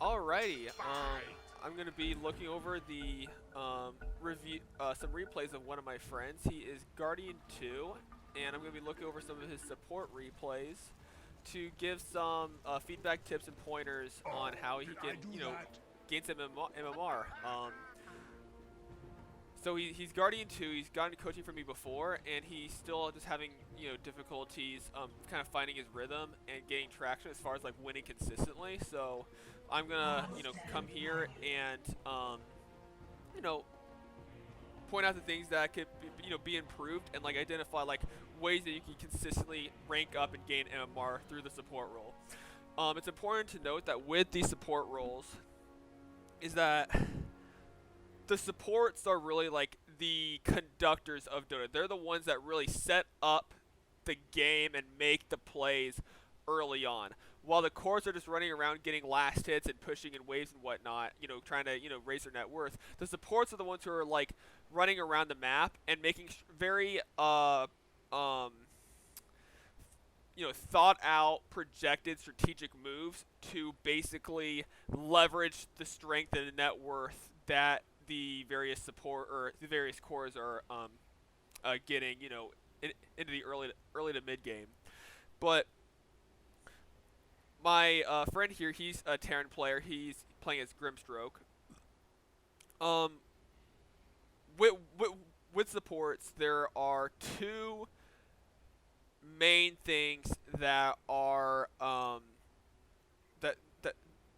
Alrighty, I'm gonna be looking over the review, some replays of one of my friends. He is Guardian 2, and I'm gonna be looking over some of his support replays to give some feedback, tips, and pointers on how he can, gain some MMR. So he's Guardian 2, he's gotten coaching from me before, and he's still just having, difficulties kind of finding his rhythm and getting traction as far as like winning consistently. So I'm gonna, come here and, you know, point out the things that could, be improved and like identify like ways that you can consistently rank up and gain MMR through the support role. It's important to note that with these support roles is that the supports are really like the conductors of Dota. They're the ones that really set up the game and make the plays early on. While the cores are just running around getting last hits and pushing in waves and whatnot, trying to, raise their net worth, the supports are the ones who are like running around the map and making very thought out, projected strategic moves to basically leverage the strength and the net worth that the various support or the various cores are getting, into the early to mid game. But my friend here, he's a Terran player. He's playing as Grimstroke. Um, with, with, with supports, there are two main things that are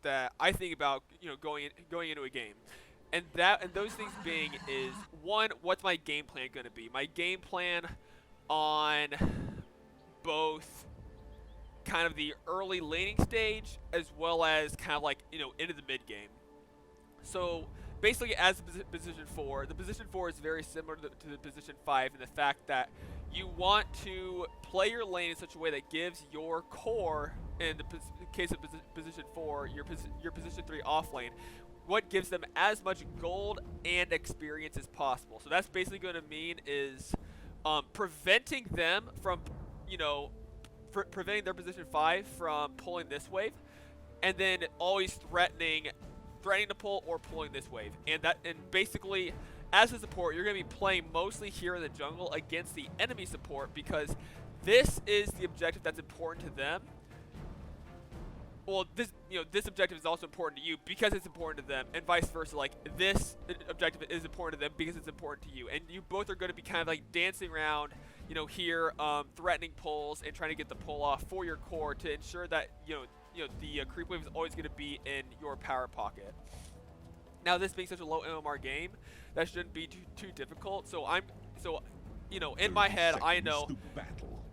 that I think about, going into a game. And those things being is one, what's my game plan going to be? My game plan on both kind of the early laning stage as well as kind of like, into the mid game. So basically as position 4, the position 4 is very similar to the position 5 in the fact that you want to play your lane in such a way that gives your core, in the case of position 4, your position 3 off lane, what gives them as much gold and experience as possible. So that's basically going to mean is preventing them from, preventing their position 5 from pulling this wave, and then always threatening to pull or pulling this wave. And basically, as a support, you're going to be playing mostly here in the jungle against the enemy support because this is the objective that's important to them. Well, this objective is also important to you because it's important to them, and vice versa. Like, this objective is important to them because it's important to you, and you both are going to be kind of like dancing around, here, threatening pulls and trying to get the pull off for your core to ensure that the creep wave is always going to be in your power pocket. Now, this being such a low MMR game, that shouldn't be too difficult. So in my head, I know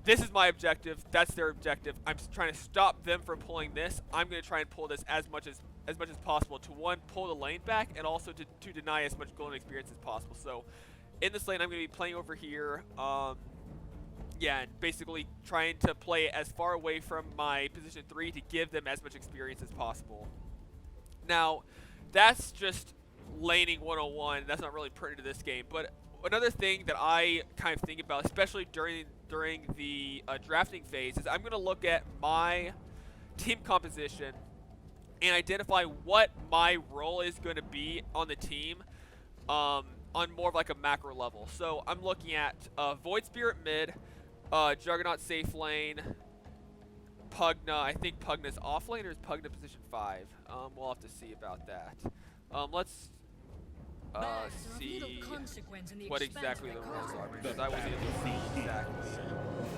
this is my objective. That's their objective. I'm trying to stop them from pulling this. I'm going to try and pull this as much as possible to, one, pull the lane back, and also to deny as much golden experience as possible. So in this lane, I'm going to be playing over here. And basically trying to play as far away from my position 3 to give them as much experience as possible. Now, that's just laning 101. That's not really pertinent to this game. But another thing that I kind of think about, especially during the drafting phase, is I'm going to look at my team composition and identify what my role is going to be on the team on more of like a macro level. So I'm looking at Void Spirit mid, Juggernaut safe lane, Pugna. I think Pugna's off lane, or is Pugna position 5? We'll have to see about that. Let's see what exactly the roles are, because I wasn't able to see exactly.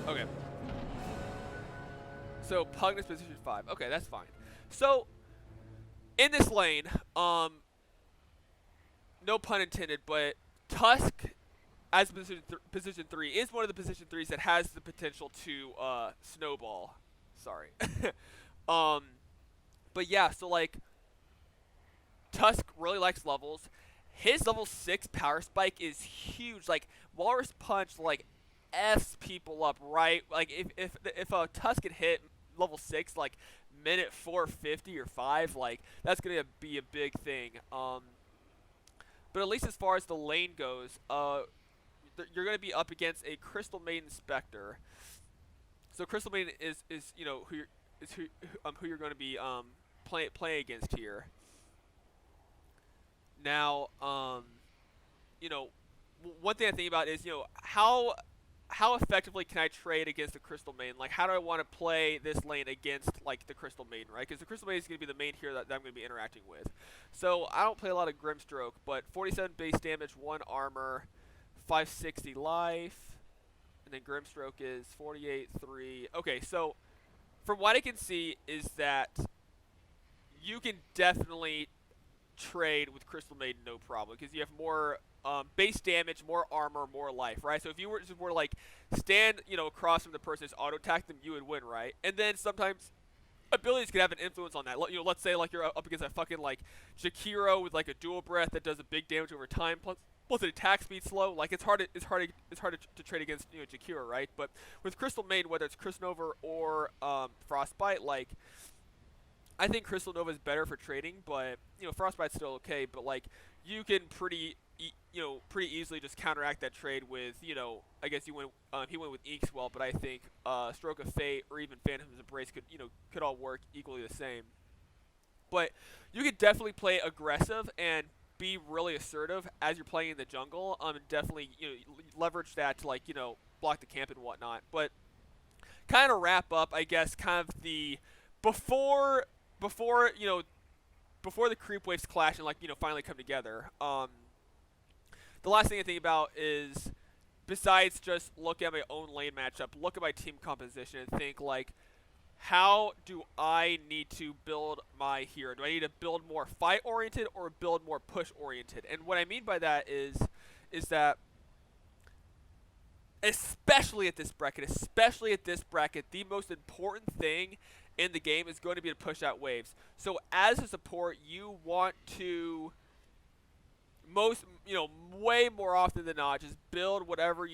Okay. So Pugna's position 5. Okay, that's fine. So in this lane, no pun intended, but Tusk as position 3 is one of the position 3s that has the potential to snowball. Sorry. But yeah, so like Tusk really likes levels. His level 6 power spike is huge. Like, Walrus Punch like F's people up, right? Like if a Tusk can hit level 6 like minute 450 or 5, like that's gonna be a big thing. But at least as far as the lane goes, you're going to be up against a Crystal Maiden Spectre. So Crystal Maiden is who you're going to be playing against here. Now, one thing I think about is, how effectively can I trade against the Crystal Maiden? Like, how do I want to play this lane against, like, the Crystal Maiden, right? Because the Crystal Maiden is going to be the main hero that I'm going to be interacting with. So, I don't play a lot of Grimstroke, but 47 base damage, 1 armor, 560 life, and then Grimstroke is 48, 3. Okay, so, from what I can see is that you can definitely trade with Crystal Maiden no problem, because you have more base damage, more armor, more life, right? So if you were to like stand, across from the person who's auto attack them, you would win, right? And then sometimes abilities can have an influence on that. Let's say like you're up against a fucking like Jakiro with like a dual breath that does a big damage over time, plus an attack speed slow. Like it's hard to trade against Jakiro, right? But with Crystal Maiden, whether it's Crystal Nova or Frostbite, like I think Crystal Nova is better for trading, but Frostbite's still okay. But like you can pretty easily just counteract that trade with I guess he went with Inkswell, but I think Stroke of Fate or even Phantom's Embrace could all work equally the same. But you could definitely play aggressive and be really assertive as you're playing in the jungle. And definitely leverage that to block the camp and whatnot. But kind of wrap up, I guess, kind of the before the creep waves clash and finally come together. The last thing I think about is, besides just look at my own lane matchup, look at my team composition and think like, how do I need to build my hero? Do I need to build more fight oriented or build more push oriented? And what I mean by that is that especially at this bracket, the most important thing in the game is going to be to push out waves. So as a support, you want to way more often than not just build whatever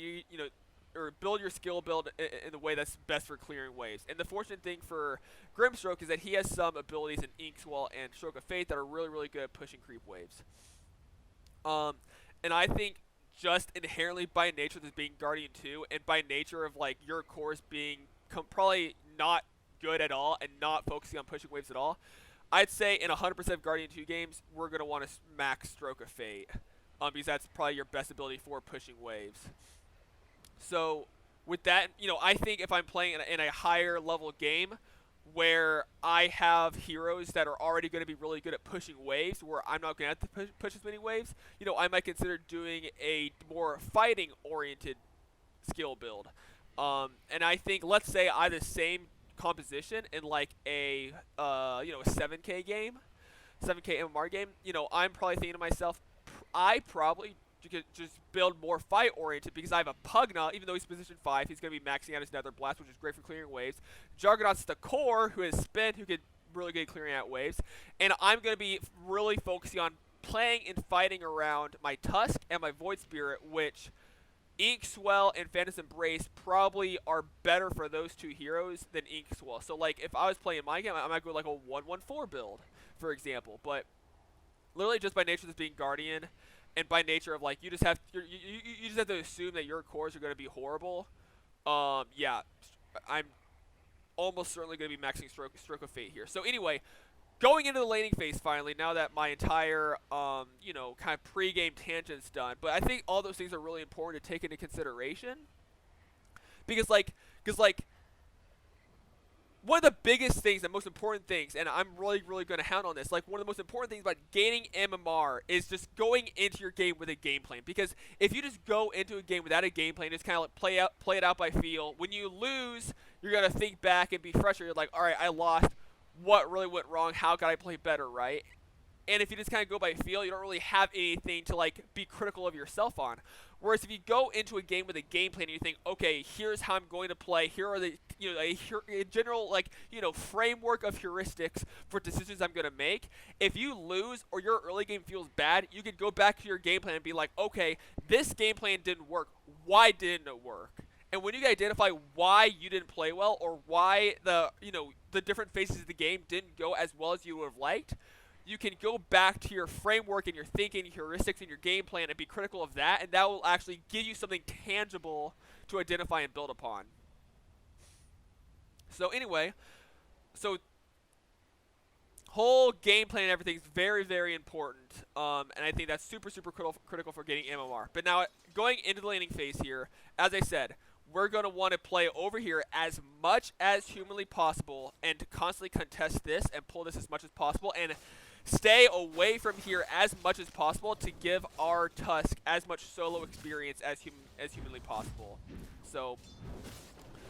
or build your skill build in the way that's best for clearing waves. And the fortunate thing for Grimstroke is that he has some abilities in Inkswell and Stroke of Fate that are really, really good at pushing creep waves. And I think just inherently by nature of this being Guardian 2, and by nature of like your cores being probably not good at all and not focusing on pushing waves at all, I'd say in 100% of Guardian 2 games, we're going to want to max Stroke of Fate, because that's probably your best ability for pushing waves. So with that, I think if I'm playing in a higher level game where I have heroes that are already going to be really good at pushing waves, where I'm not going to have to push as many waves, I might consider doing a more fighting-oriented skill build. And I think, let's say I have the same composition in like a 7K game, 7K MMR game, I'm probably thinking to myself, I probably could just build more fight oriented because I have a Pugna, even though he's position 5, he's going to be maxing out his Nether Blast, which is great for clearing waves. Juggernaut's the core, who has Spin, who could really good at clearing out waves. And I'm going to be really focusing on playing and fighting around my Tusk and my Void Spirit, which Inkswell and Phantom's Embrace probably are better for those two heroes than Inkswell. So, like, if I was playing my game, I might go like a 1-1-4 build, for example. But literally just by nature of this being Guardian, and by nature of like you just have to assume that your cores are going to be horrible. Yeah, I'm almost certainly going to be maxing Stroke of Fate here. So anyway, going into the laning phase finally, now that my entire kind of pre-game tangent's done, but I think all those things are really important to take into consideration because one of the biggest things, the most important things, and I'm really, really going to hound on this, like one of the most important things about gaining MMR is just going into your game with a game plan. Because if you just go into a game without a game plan, just kind of like play it out by feel, when you lose, you're going to think back and be frustrated, like, all right, I lost. What really went wrong? How could I play better, right? And if you just kind of go by feel, you don't really have anything to like be critical of yourself on. Whereas if you go into a game with a game plan and you think, okay, here's how I'm going to play. Here are the a general framework of heuristics for decisions I'm going to make. If you lose or your early game feels bad, you can go back to your game plan and be like, okay, this game plan didn't work. Why didn't it work? And when you can identify why you didn't play well or why the different phases of the game didn't go as well as you would have liked, you can go back to your framework and your thinking, heuristics, and your game plan and be critical of that, and that will actually give you something tangible to identify and build upon. So anyway, whole game plan and everything is very, very important, and I think that's super, super critical for getting MMR. But now, going into the laning phase here, as I said, we're going to want to play over here as much as humanly possible and to constantly contest this and pull this as much as possible and stay away from here as much as possible to give our Tusk as much solo experience as humanly possible. So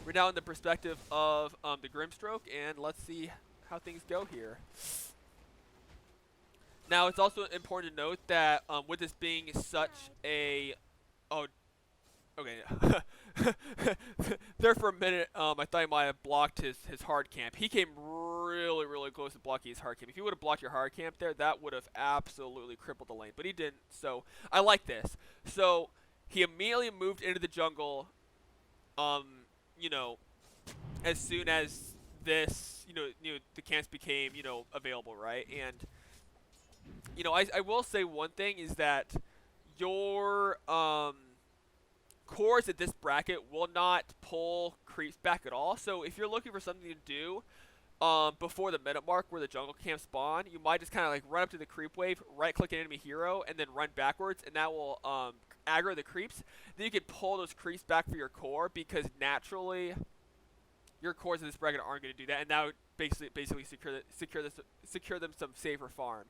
we're now in the perspective of the Grimstroke, and let's see how things go here. Now, it's also important to note that with this being such a... Oh, okay. There for a minute, I thought he might have blocked his hard camp. He came really, really close to blocking his hard camp. If he would have blocked your hard camp there, that would have absolutely crippled the lane. But he didn't, so I like this. So he immediately moved into the jungle, you know, as soon as this, the camps became, available, right? And, I will say one thing is that your, cores at this bracket will not pull creeps back at all. So if you're looking for something to do before the minute mark where the jungle camps spawn, you might just kind of like run up to the creep wave, right click an enemy hero, and then run backwards, and that will aggro the creeps. Then you can pull those creeps back for your core, because naturally your cores in this bracket aren't going to do that, and that would basically secure them some safer farm.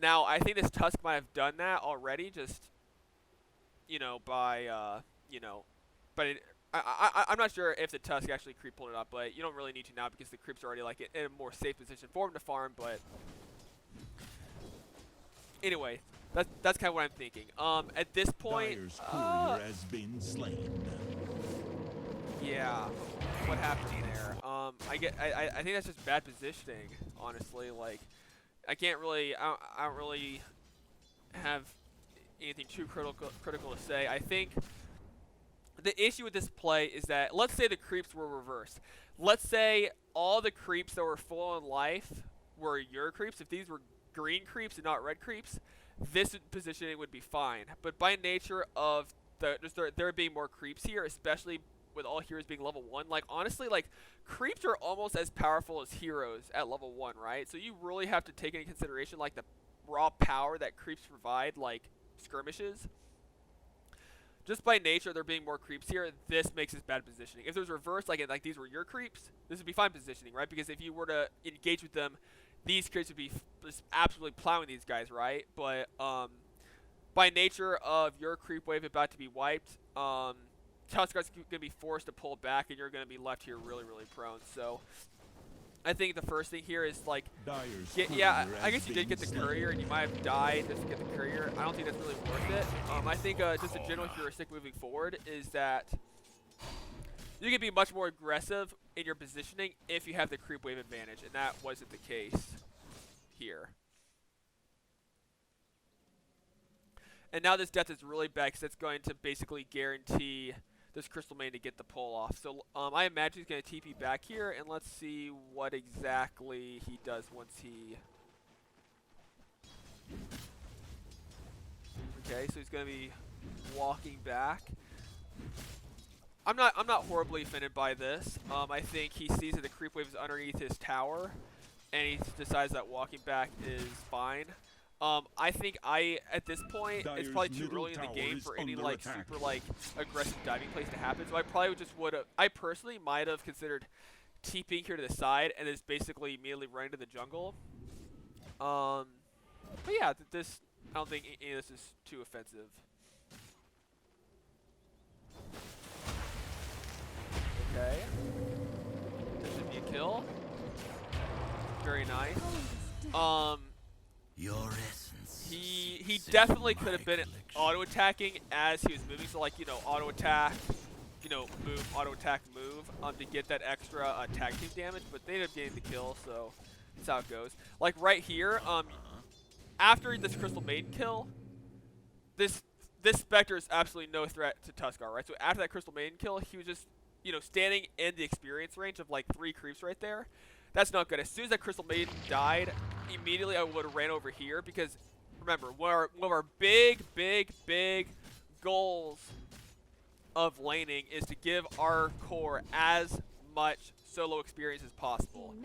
Now, I think this Tusk might have done that already, just by but I'm not sure if the Tusk actually creep pulled it up, but you don't really need to now because the creeps are already like in a more safe position for him to farm. But anyway, that's kind of what I'm thinking. At this point, Dyer's courier has been slain. Yeah, what happened there? I think that's just bad positioning, honestly. Like, I don't really have anything too critical to say. I think the issue with this play is that, let's say the creeps were reversed. Let's say all the creeps that were full on life were your creeps. If these were green creeps and not red creeps, this positioning would be fine. But by nature of there being more creeps here, especially with all heroes being level 1, like, honestly, like, creeps are almost as powerful as heroes at level 1, right? So you really have to take into consideration, like, the raw power that creeps provide, like skirmishes. Just by nature, there being more creeps here, this makes this bad positioning. If it was reversed, like these were your creeps, this would be fine positioning, right? Because if you were to engage with them, these creeps would be just absolutely plowing these guys, right? But by nature of your creep wave about to be wiped, Tusk's going to be forced to pull back, and you're going to be left here really, really prone. So I think the first thing here is, like, yeah, I guess you did get the courier, and you might have died just to get the courier. I don't think that's really worth it. I think just a general heuristic moving forward is that you can be much more aggressive in your positioning if you have the creep wave advantage, and that wasn't the case here. And now this death is really bad because it's going to basically guarantee this Crystal Main to get the pull off. So I imagine he's going to TP back here, and let's see what exactly he does once he... Okay, so he's going to be walking back. I'm not horribly offended by this. I think he sees that the creep wave is underneath his tower, and he decides that walking back is fine. I think at this point, Dyer's it's probably too early in the game for any like super like aggressive diving plays to happen. So I probably I personally might have considered TPing here to the side and just basically immediately running to the jungle. But yeah, I don't think any of this is too offensive. Okay, this should be a kill. Very nice. Your essence. He definitely could have been auto attacking as he was moving. So, like, auto attack, move, auto attack, move, to get that extra tag team damage. But they ended up getting the kill, so that's how it goes. Like right here, after this Crystal Maiden kill, this Spectre is absolutely no threat to Tuskar, right? So after that Crystal Maiden kill, he was just standing in the experience range of like 3 creeps right there. That's not good. As soon as that Crystal Maiden died, immediately I would have ran over here because, remember, one of our big goals of laning is to give our core as much solo experience as possible.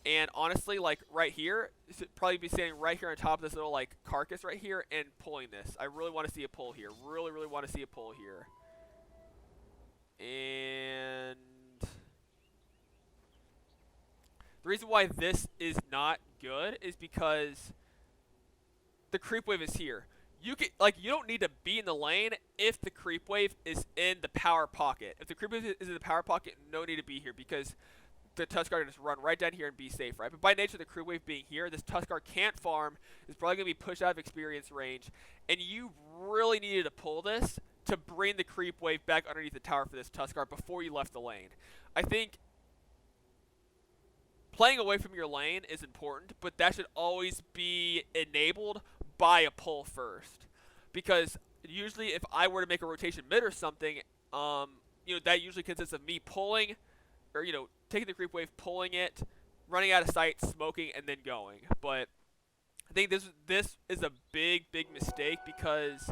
And honestly, like right here, probably be standing right here on top of this little like carcass right here and pulling this. I really want to see a pull here. Really, really want to see a pull here. And the reason why this is not good is because the creep wave is here. You don't need to be in the lane if the creep wave is in the power pocket. If the creep wave is in the power pocket, no need to be here because the Tuskar can just run right down here and be safe, right? But by nature of the creep wave being here, this Tuskar can't farm, is probably going to be pushed out of experience range, and you really needed to pull this to bring the creep wave back underneath the tower for this Tuskar before you left the lane. I think playing away from your lane is important, but that should always be enabled by a pull first. Because usually if I were to make a rotation mid or something, that usually consists of me pulling, or, taking the creep wave, pulling it, running out of sight, smoking, and then going. But I think this is a big, big mistake because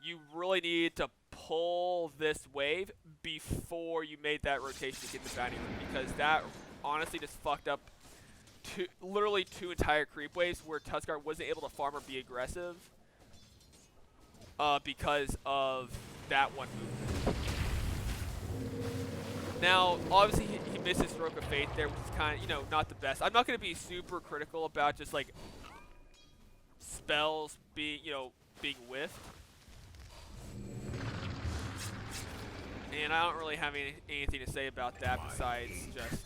you really needed to pull this wave before you made that rotation to get the bounty rune, because that honestly just fucked up literally two entire creep waves where Tuskar wasn't able to farm or be aggressive because of that one movement. Now, obviously, he missed his Stroke of Faith there, which is kind of, not the best. I'm not going to be super critical about just, like, spells being whiffed. And I don't really have anything to say about that besides just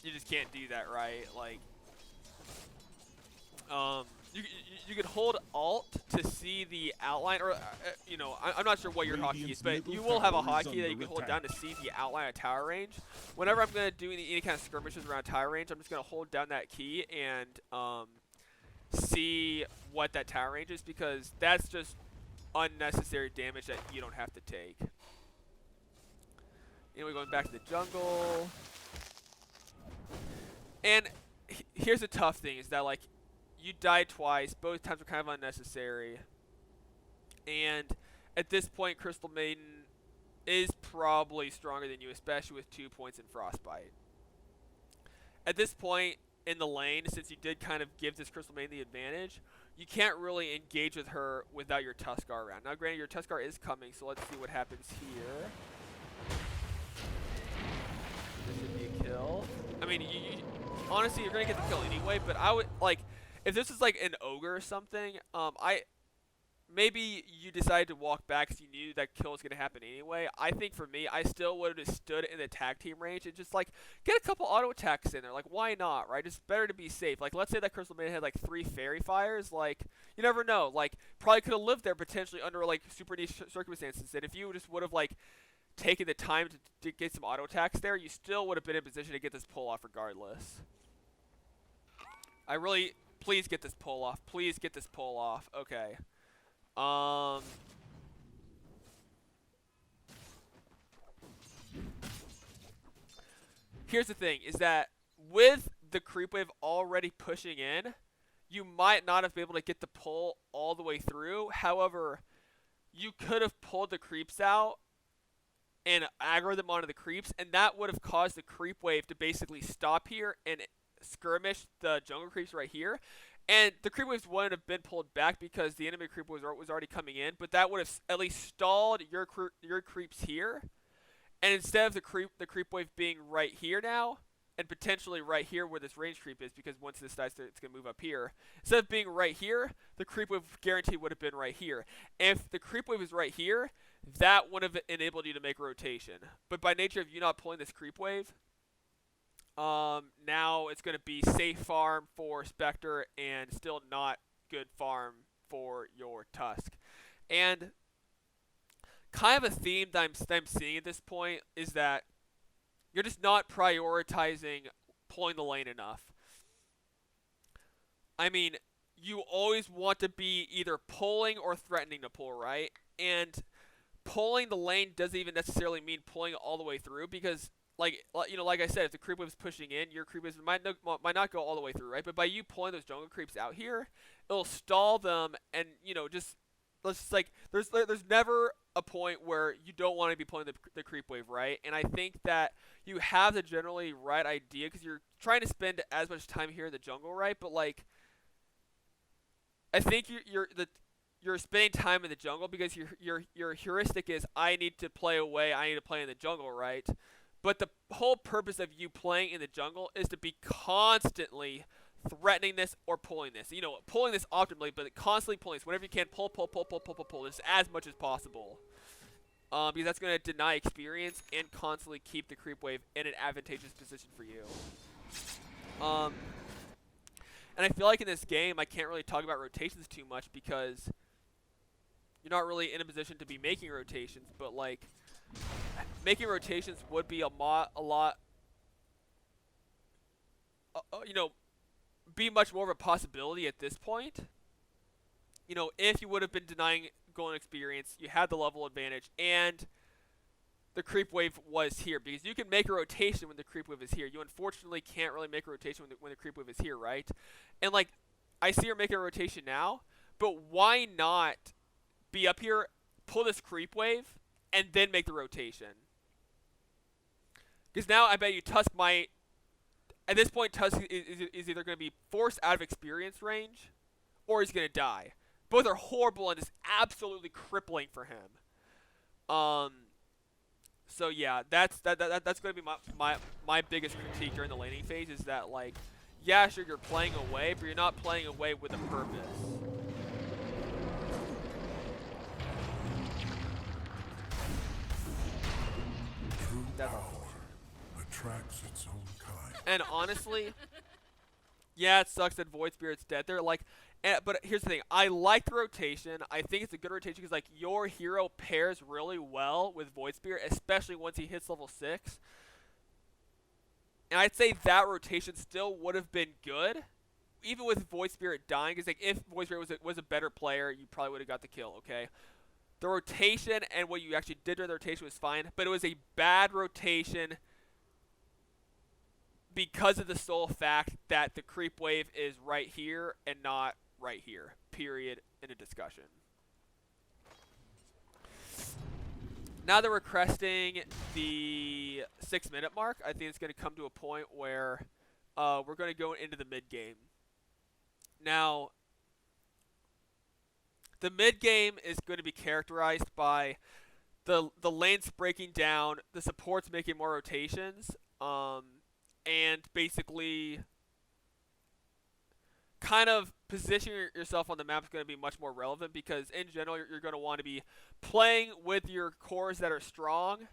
you just can't do that, right? Like, you could hold Alt to see the outline, or I'm not sure what your hotkey is, but you will have a hotkey that you can hold down to see the outline of tower range. Whenever I'm going to do any kind of skirmishes around tower range, I'm just going to hold down that key and see what that tower range is, because that's just unnecessary damage that you don't have to take. Anyway, going back to the jungle. And here's the tough thing, is that, like, you died twice. Both times were kind of unnecessary. And at this point, Crystal Maiden is probably stronger than you, especially with 2 points in Frostbite. At this point in the lane, since you did kind of give this Crystal Maiden the advantage, you can't really engage with her without your Tuskar around. Now, granted, your Tuskar is coming, so let's see what happens here. This should be a kill. I mean, honestly, you're going to get the kill anyway, but I would, like, if this is like an ogre or something, maybe you decided to walk back because you knew that kill was going to happen anyway. I think for me, I still would have just stood in the tag team range and just, like, get a couple auto attacks in there. Like, why not, right? It's better to be safe. Like, let's say that Crystal Maiden had, like, 3 fairy fires. Like, you never know. Like, probably could have lived there potentially under, like, super niche circumstances. And if you just would have, like, taken the time to get some auto attacks there, you still would have been in position to get this pull off regardless. Please get this pull off. Please get this pull off. Okay. Here's the thing, is that with the creep wave already pushing in, you might not have been able to get the pull all the way through. However, you could have pulled the creeps out and aggro them onto the creeps, and that would have caused the creep wave to basically stop here and skirmish the jungle creeps right here. And the creep waves wouldn't have been pulled back because the enemy creep was already coming in, but that would have at least stalled your creeps here. And instead of the creep wave being right here now, and potentially right here where this range creep is, because once this dies, it's going to move up here. Instead of being right here, the creep wave guaranteed would have been right here. If the creep wave is right here, that would have enabled you to make rotation. But by nature of you not pulling this creep wave, now it's going to be safe farm for Spectre and still not good farm for your Tusk. And kind of a theme that I'm seeing at this point is that you're just not prioritizing pulling the lane enough. I mean, you always want to be either pulling or threatening to pull, right? And pulling the lane doesn't even necessarily mean pulling it all the way through, because like I said, if the creep wave is pushing in, your creep waves might not go all the way through, right? But by you pulling those jungle creeps out here, it'll stall them, and there's never a point where you don't want to be playing the creep wave, right? And I think that you have the generally right idea because you're trying to spend as much time here in the jungle, right? But like, I think you're spending time in the jungle because your heuristic is I need to play away, I need to play in the jungle, right? But the whole purpose of you playing in the jungle is to be constantly threatening this or pulling this. You know, pulling this optimally, but constantly pulling this. Whenever you can, pull this as much as possible. Because that's going to deny experience and constantly keep the creep wave in an advantageous position for you. And I feel like in this game, I can't really talk about rotations too much because you're not really in a position to be making rotations, but like making rotations would be a lot, you know, be much more of a possibility at this point. You know, if you would have been denying golden experience, you had the level advantage, and the creep wave was here. Because you can make a rotation when the creep wave is here. You unfortunately can't really make a rotation when the creep wave is here, right? And like, I see her making a rotation now, but why not be up here, pull this creep wave, and then make the rotation? Because now I bet you Tusk might... At this point, Tusk is either going to be forced out of experience range, or he's going to die. Both are horrible and just absolutely crippling for him. So yeah, that's going to be my biggest critique during the laning phase is that, like, yeah, sure, you're playing away, but you're not playing away with a purpose. That's all. Attracts its own kind. And honestly, yeah, it sucks that Void Spirit's dead. They're like, but here's the thing. I like the rotation. I think it's a good rotation because like your hero pairs really well with Void Spirit, especially once he hits level 6. And I'd say that rotation still would have been good, even with Void Spirit dying. Because like if Void Spirit was a better player, you probably would have got the kill. Okay. The rotation and what you actually did during the rotation was fine, but it was a bad rotation because of the sole fact that the creep wave is right here and not right here, period, in a discussion. Now that we're cresting the 6-minute mark, I think it's going to come to a point where we're going to go into the mid-game. Now, the mid-game is going to be characterized by the lanes breaking down, the supports making more rotations, and basically kind of positioning yourself on the map is going to be much more relevant because in general you're going to want to be playing with your cores that are strong,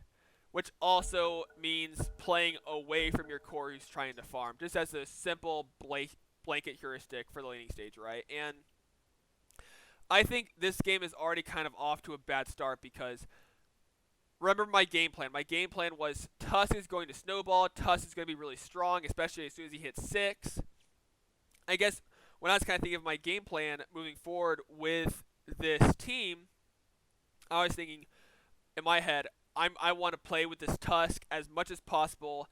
which also means playing away from your core who's trying to farm, just as a simple blanket heuristic for the laning stage, right? And I think this game is already kind of off to a bad start because remember my game plan. My game plan was Tusk is going to snowball. Tusk is going to be really strong, especially as soon as he hits 6. I guess when I was kind of thinking of my game plan moving forward with this team, I was thinking in my head, I want to play with this Tusk as much as possible.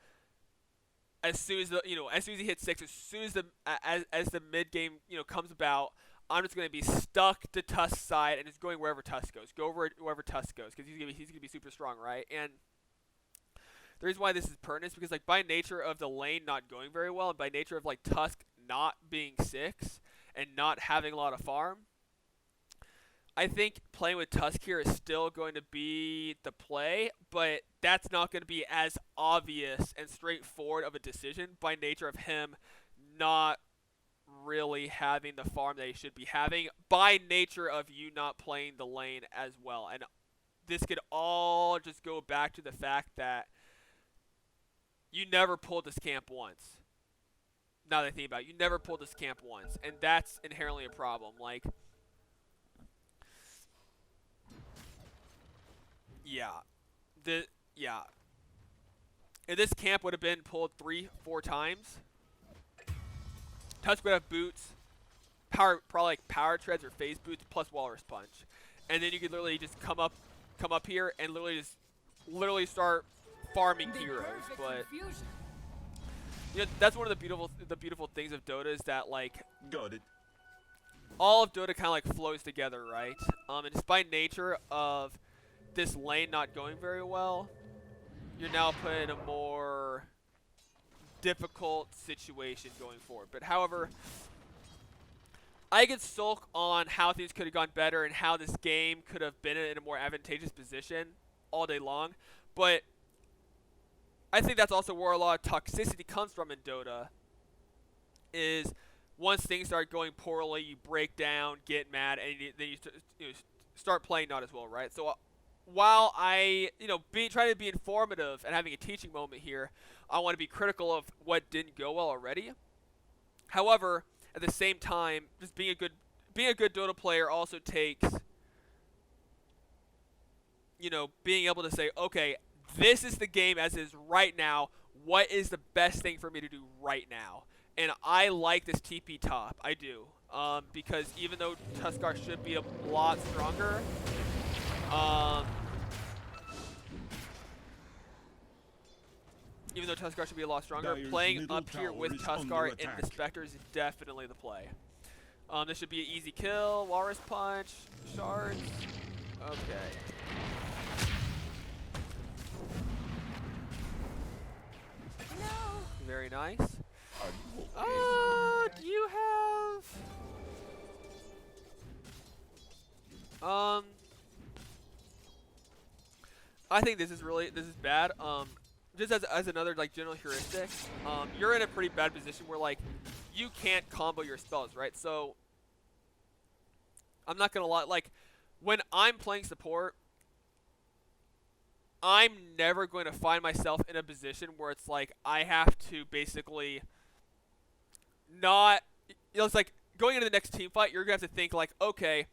As soon as as soon as he hits 6, as soon as the mid game comes about, I'm just going to be stuck to Tusk's side and just going wherever Tusk goes. Go wherever Tusk goes because he's going to be super strong, right? And the reason why this is pertinent is because like by nature of the lane not going very well and by nature of like Tusk not being 6 and not having a lot of farm, I think playing with Tusk here is still going to be the play, but that's not going to be as obvious and straightforward of a decision by nature of him not really having the farm that he should be having by nature of you not playing the lane as well. And this could all just go back to the fact that you never pulled this camp once. Now that I think about it, you never pulled this camp once, and that's inherently a problem. Like, if this camp would have been pulled 3-4 times, Tusk would have boots, probably like power treads or phase boots plus walrus punch, and then you could literally just come up here and literally start farming heroes. But that's one of the beautiful things of Dota is that like Got it. all of Dota kind of like flows together, right? And just by nature of this lane not going very well, you're now put in a more difficult situation going forward. But however, I could sulk on how things could have gone better and how this game could have been in a more advantageous position all day long. But I think that's also where a lot of toxicity comes from in Dota, is once things start going poorly, you break down, get mad, and then you start playing not as well, right? So while I, trying to be informative and having a teaching moment here, I want to be critical of what didn't go well already. However, at the same time, just being a good Dota player also takes, being able to say, okay, this is the game as is right now. What is the best thing for me to do right now? And I like this TP top. I do. Because even though Tuskar should be a lot stronger, playing up here with Tuskar and the Spectre is definitely the play. This should be an easy kill. Walrus Punch. Shards. Okay. Very nice. Do you have... I think this is bad. Just as another general heuristic, you're in a pretty bad position where you can't combo your spells, right? So I'm not gonna lie, when I'm playing support, I'm never going to find myself in a position where it's I have to basically not, it's going into the next team fight, you're going to have to think okay,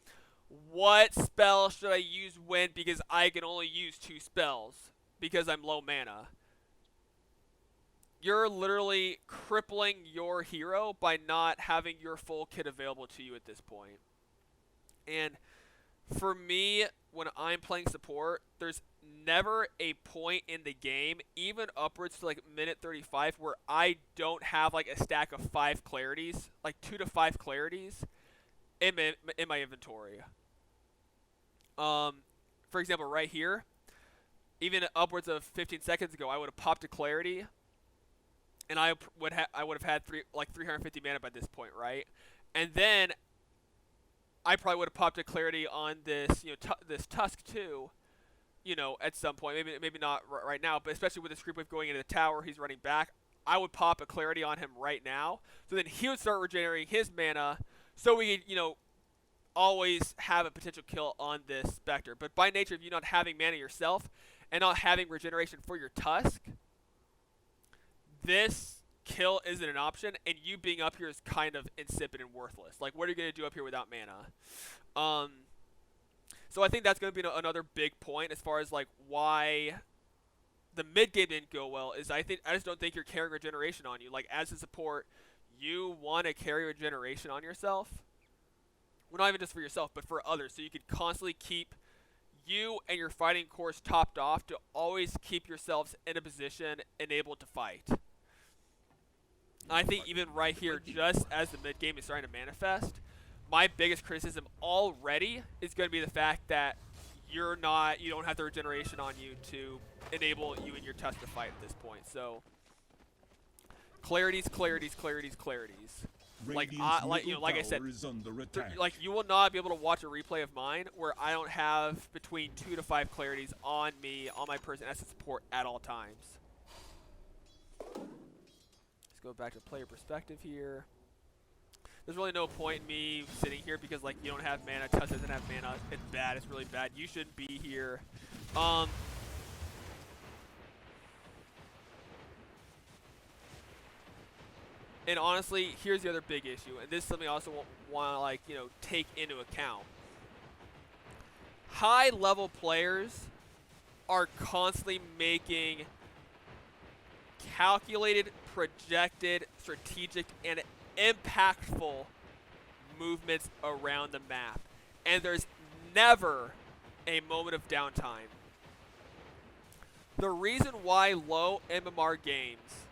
what spell should I use when, because I can only use 2 spells because I'm low mana. You're literally crippling your hero by not having your full kit available to you at this point. And for me, when I'm playing support, there's never a point in the game, even upwards to minute 35, where I don't have a stack of 5 clarities, 2 to 5 clarities in my inventory. For example, right here, even upwards of 15 seconds ago, I would have popped a clarity, and I would have had 350 mana by this point, right? And then I probably would have popped a clarity on this, this Tusk too, at some point. Maybe not right now, but especially with this creep wave going into the tower, he's running back. I would pop a clarity on him right now, so then he would start regenerating his mana, so we could, always have a potential kill on this Spectre. But by nature of you not having mana yourself and not having regeneration for your Tusk, this kill isn't an option, and you being up here is kind of insipid and worthless. What are you going to do up here without mana? So I think that's going to be another big point as far as why the mid game didn't go well, is I just don't think you're carrying regeneration on you. As a support, you want to carry regeneration on yourself. Well, not even just for yourself, but for others, so you can constantly keep you and your fighting course topped off to always keep yourselves in a position and able to fight. I think even right here, just as the mid game is starting to manifest, my biggest criticism already is going to be the fact that you don't have the regeneration on you to enable you and your Tusk to fight at this point. So clarities. Like I said, you will not be able to watch a replay of mine where I don't have between 2 to 5 clarities on me, on my person as a support at all times. Let's go back to player perspective here. There's really no point in me sitting here because you don't have mana, Tusk doesn't have mana. It's bad. It's really bad. You shouldn't be here. And honestly, here's the other big issue, and this is something I also want to take into account. High-level players are constantly making calculated, projected, strategic, and impactful movements around the map, and there's never a moment of downtime. The reason why low MMR games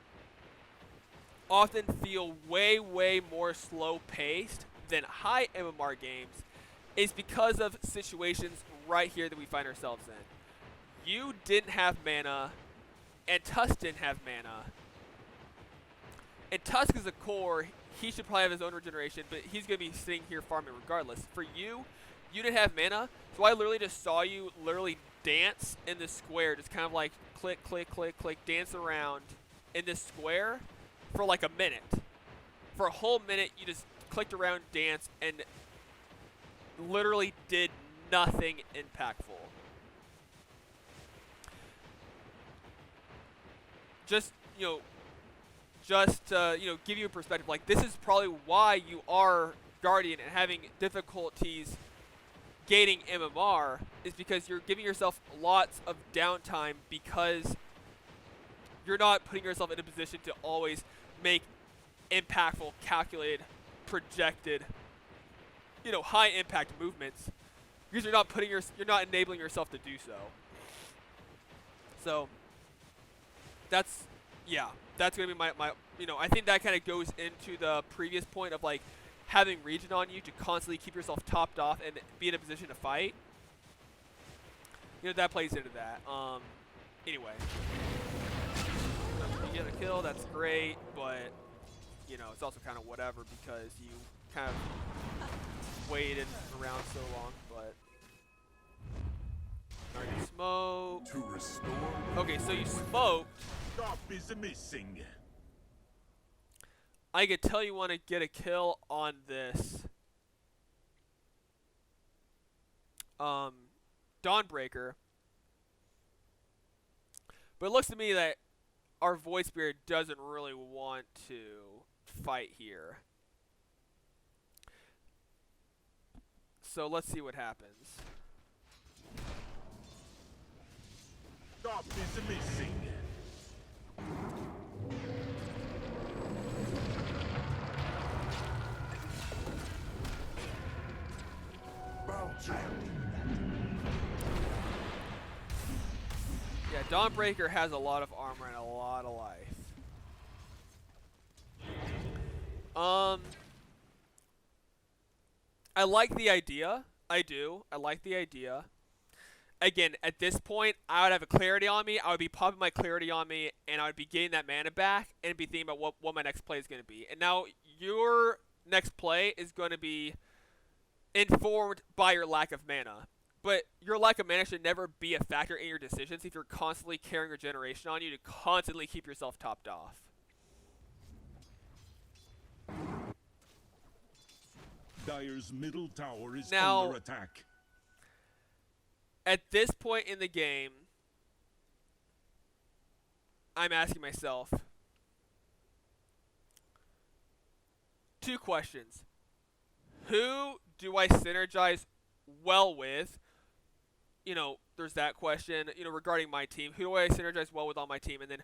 often feel way more slow-paced than high MMR games is because of situations right here that we find ourselves in. you didn't have mana, and Tusk didn't have mana. And Tusk is a core. He should probably have his own regeneration, but he's going to be sitting here farming regardless. For you, you didn't have mana, so I literally just saw you literally dance in this square, just kind of like click, click, click, click, dance around in this square for like a minute. For a whole minute, you just clicked around, danced, and literally did nothing impactful. Just, give you a perspective. Like, this is probably why you are Guardian and having difficulties gating MMR, is because you're giving yourself lots of downtime because you're not putting yourself in a position to always make impactful, calculated, projected, high impact movements, because you're not enabling yourself to do so. So that's gonna be my I think that kind of goes into the previous point of like having regen on you to constantly keep yourself topped off and be in a position to fight. That plays into that. Anyway, you get a kill, that's great, but it's also kind of whatever because you kind of waited around so long. But already smoked. To restore. Okay, so you smoked. Stop is missing. I could tell you want to get a kill on this Dawnbreaker, but it looks to me that our Void Spirit doesn't really want to fight here. So let's see what happens. Stop is missing. Yeah, Dawnbreaker has a lot of armor and a lot of life. I like the idea. I do. I like the idea. Again, at this point, I would have a clarity on me. I would be popping my clarity on me, and I would be getting that mana back, and be thinking about what my next play is going to be. And now your next play is going to be informed by your lack of mana. But your lack of mana should never be a factor in your decisions if you're constantly carrying regeneration on you to constantly keep yourself topped off. Dire's middle tower is Now, under attack. At this point in the game, I'm asking myself two questions. Who do I synergize well with? There's that question, regarding my team. Who do I synergize well with on my team? And then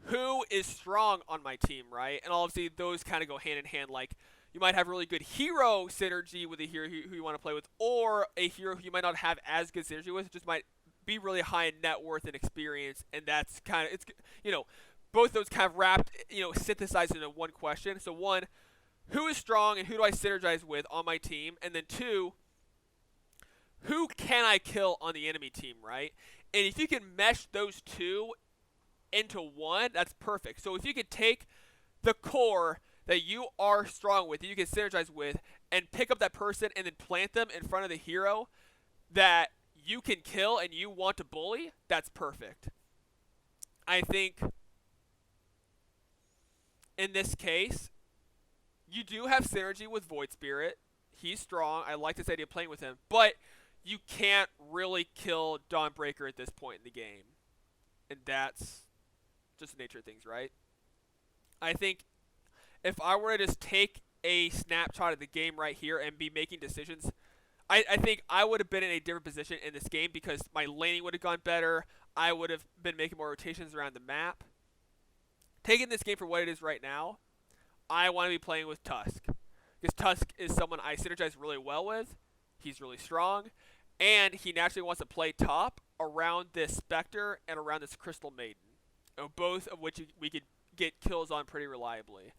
who is strong on my team, right? And obviously those kind of go hand in hand. Like, you might have really good hero synergy with a hero who you want to play with, or a hero who you might not have as good synergy with, just might be really high in net worth and experience, and that's kind of, both those kind of wrapped, synthesized into one question. So one, who is strong and who do I synergize with on my team? And then two, who can I kill on the enemy team, right? And if you can mesh those two into one, that's perfect. So if you could take the core that you are strong with, that you can synergize with, and pick up that person and then plant them in front of the hero that you can kill and you want to bully, that's perfect. I think in this case, you do have synergy with Void Spirit. He's strong. I like this idea of playing with him. But you can't really kill Dawnbreaker at this point in the game. And that's just the nature of things, right? I think if I were to just take a snapshot of the game right here and be making decisions, I think I would have been in a different position in this game because my laning would have gone better. I would have been making more rotations around the map. Taking this game for what it is right now, I want to be playing with Tusk. Because Tusk is someone I synergize really well with. He's really strong. And he naturally wants to play top around this Spectre and around this Crystal Maiden. Both of which we could get kills on pretty reliably.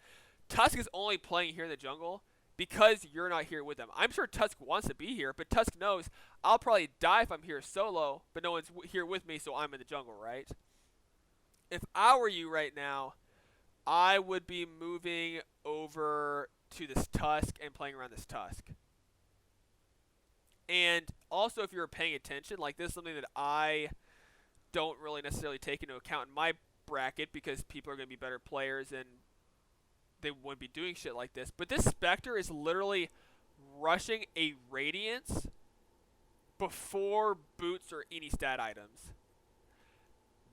Tusk is only playing here in the jungle because you're not here with them. I'm sure Tusk wants to be here, but Tusk knows I'll probably die if I'm here solo, but no one's here with me, so I'm in the jungle, right? If I were you right now, I would be moving over to this Tusk and playing around this Tusk. And also, if you're paying attention, like, this is something that I don't really necessarily take into account in my bracket because people are going to be better players and they wouldn't be doing shit like this. But this Spectre is literally rushing a Radiance before boots or any stat items.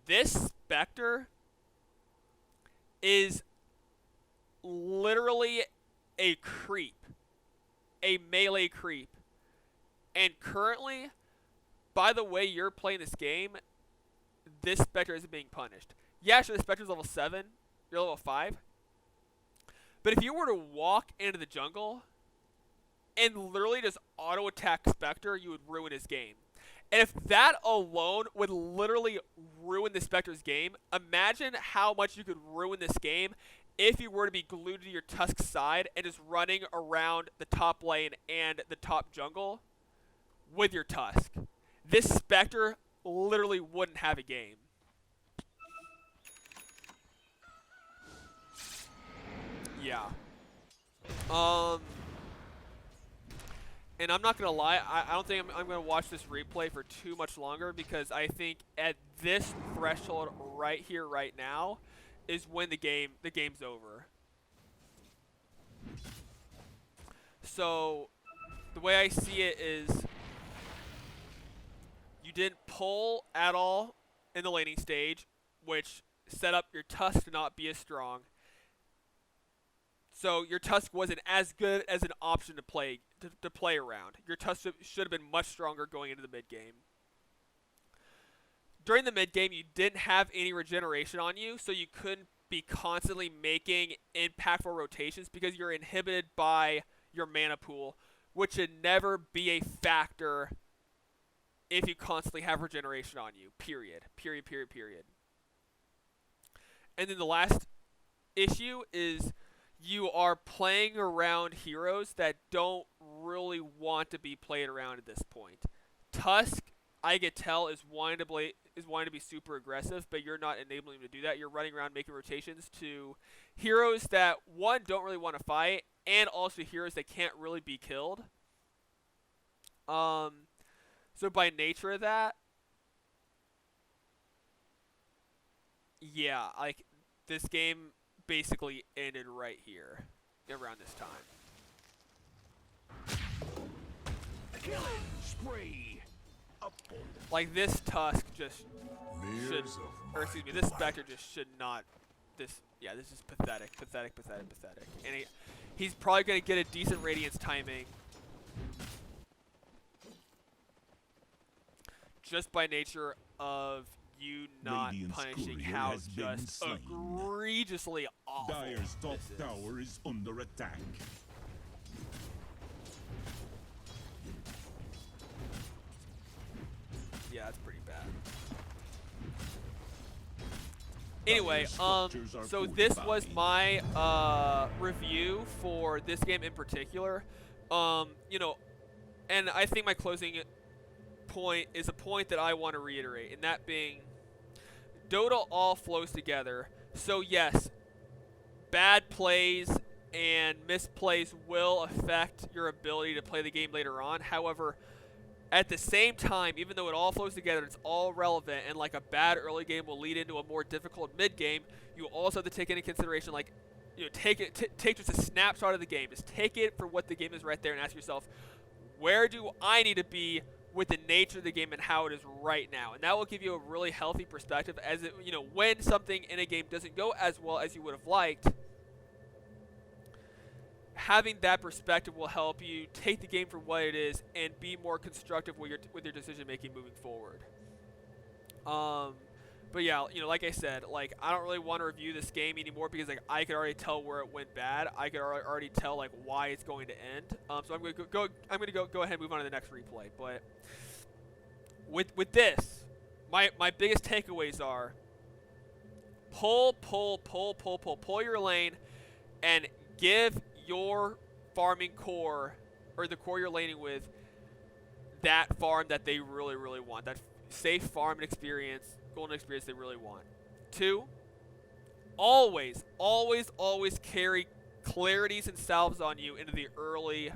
This Spectre is literally a creep. A melee creep. And currently, by the way you're playing this game, this Spectre isn't being punished. Yeah, sure, the Spectre's level 7. You're level 5. But if you were to walk into the jungle and literally just auto-attack Spectre, you would ruin his game. And if that alone would literally ruin the Spectre's game, imagine how much you could ruin this game if you were to be glued to your Tusk side and just running around the top lane and the top jungle with your Tusk. This Spectre literally wouldn't have a game. Yeah. And I'm not going to lie, I don't think I'm going to watch this replay for too much longer because I think at this threshold right here, right now, is when the game's over. So, the way I see it is you didn't pull at all in the laning stage, which set up your Tusk to not be as strong. So your Tusk wasn't as good as an option to play around. Your Tusk should have been much stronger going into the mid game. During the mid game, you didn't have any regeneration on you, so you couldn't be constantly making impactful rotations because you're inhibited by your mana pool, which should never be a factor if you constantly have regeneration on you. Period. Period, period, period. And then the last issue is you are playing around heroes that don't really want to be played around at this point. Tusk, I could tell, is wanting to be super aggressive, but you're not enabling him to do that. You're running around making rotations to heroes that, one, don't really want to fight, and also heroes that can't really be killed. So by nature of that, yeah, like, this game basically ended right here, around this time. Killing spree. Like, this Tusk just should, or excuse me, this Spectre just should not, this is pathetic, pathetic, pathetic, pathetic. And he's probably going to get a decent Radiance timing just by nature of you not Radiant's punishing courier how has been just slain. egregiously awful Dire's top this is. tower is under attack. Yeah, that's pretty bad. Anyway, so this was my review for this game in particular. You know, and I think my closing point is a point that I want to reiterate, and that being Dota all flows together. So yes, bad plays and misplays will affect your ability to play the game later on. However, at the same time, even though it all flows together, it's all relevant, and like a bad early game will lead into a more difficult mid game, you also have to take into consideration, like, you know, take just a snapshot of the game. Just take it for what the game is right there and ask yourself, where do I need to be with the nature of the game and how it is right now? And that will give you a really healthy perspective as it, you know, when something in a game doesn't go as well as you would have liked. Having that perspective will help you take the game for what it is and be more constructive with your decision making moving forward. But yeah, you know, like I said, like, I don't really want to review this game anymore because, like, I could already tell where it went bad. I could already tell, like, why it's going to end. So I'm going to go ahead and move on to the next replay. But with this, my biggest takeaways are pull your lane and give your farming core, or the core you're laning with, that farm that they really, really want. That safe farm experience, golden experience they really want. 2, always, always, always carry clarities and salves on you into the early,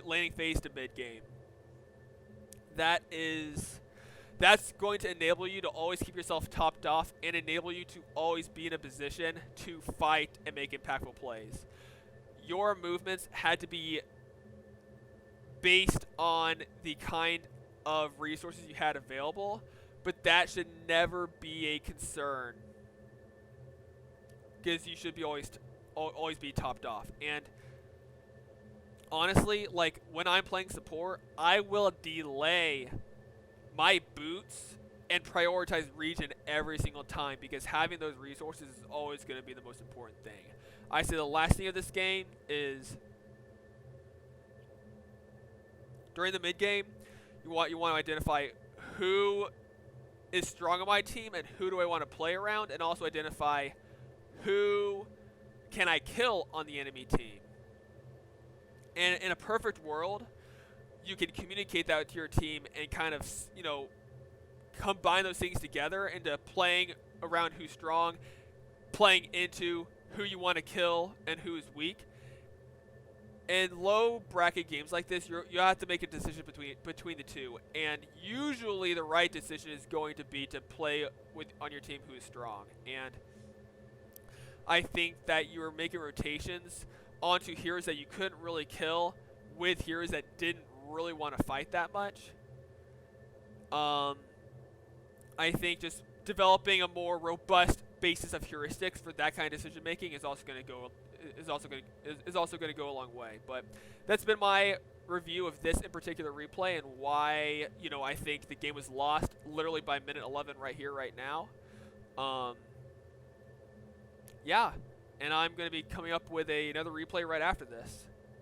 laning phase to mid game. That's going to enable you to always keep yourself topped off and enable you to always be in a position to fight and make impactful plays. Your movements had to be based on the kind of resources you had available, but that should never be a concern, because you should be always be topped off. And honestly, like when I'm playing support, I will delay my boots and prioritize region every single time, because having those resources is always going to be the most important thing. I say the last thing of this game is during the mid game, you want to identify who is strong on my team and who do I want to play around, and also identify who can I kill on the enemy team. And in a perfect world, you can communicate that to your team and kind of, combine those things together into playing around who's strong, playing into who you want to kill and who is weak. In low bracket games like this, you have to make a decision between the two, and usually the right decision is going to be to play on your team who is strong. And I think that you were making rotations onto heroes that you couldn't really kill with heroes that didn't really want to fight that much. I think just developing a more robust basis of heuristics for that kind of decision making is also going to go a long way. But that's been my review of this in particular replay, and why I think the game was lost literally by minute 11 right here, right now. Yeah, and I'm going to be coming up with another replay right after this.